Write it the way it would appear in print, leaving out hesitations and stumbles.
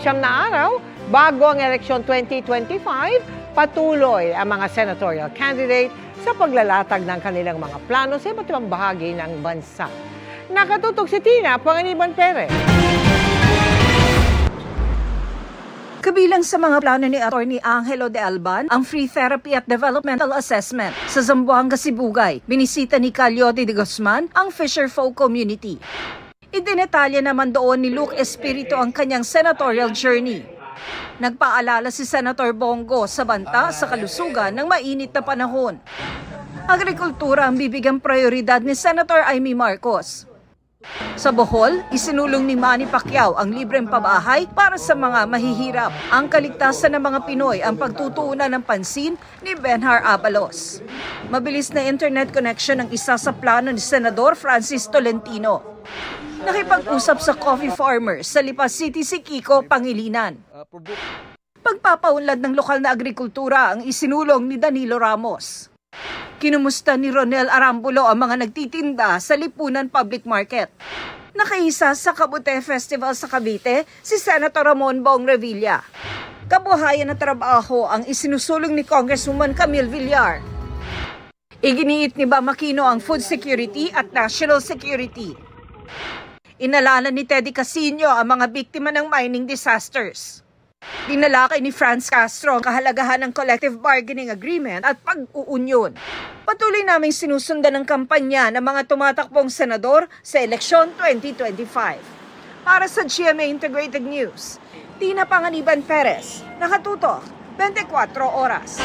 na araw bago ang eleksyon 2025, patuloy ang mga senatorial candidate sa paglalatag ng kanilang mga plano sa iba't ibang bahagi ng bansa. Nakatutok si Tina Panganiban Perez. Kabilang sa mga plano ni Atty. Angelo de Alban, ang free therapy at developmental assessment sa Zamboanga, Sibugay. Binisita ni Caliote de Guzman ang Fisher Folk Community. Idinetalya naman doon ni Luke Espiritu ang kanyang senatorial journey. Nagpaalala si Senator Bongo sa banta sa kalusugan ng mainit na panahon. Agrikultura ang bibigyang prioridad ni Senator Amy Marcos. Sa Bohol, isinulong ni Manny Pacquiao ang libreng pabahay para sa mga mahihirap. Ang kaligtasan ng mga Pinoy ang pagtutuunan ng pansin ni Benhar Abalos. Mabilis na internet connection ang isa sa plano ni Senador Francis Tolentino. Nakipag-usap sa coffee farmers sa Lipa City si Kiko Pangilinan. Pagpapaunlad ng lokal na agrikultura ang isinulong ni Danilo Ramos. Kinumusta ni Ronel Arambulo ang mga nagtitinda sa Lipunan Public Market. Nakaisa sa Kabute Festival sa Cavite si Senator Ramon Bong Revilla. Kabuhayan na trabaho ang isinusulong ni Congresswoman Camille Villar. Iginiit ni Bam Aquino ang food security at national security. Inalala ni Teddy Casino ang mga biktima ng mining disasters. Dinalakay ni Franz Castro ang kahalagahan ng collective bargaining agreement at pag-uunyon. Patuloy naming sinusundan ang kampanya ng mga tumatakbong senador sa eleksyon 2025. Para sa GMA Integrated News, Tina Panganiban Perez, nakatutok 24 oras.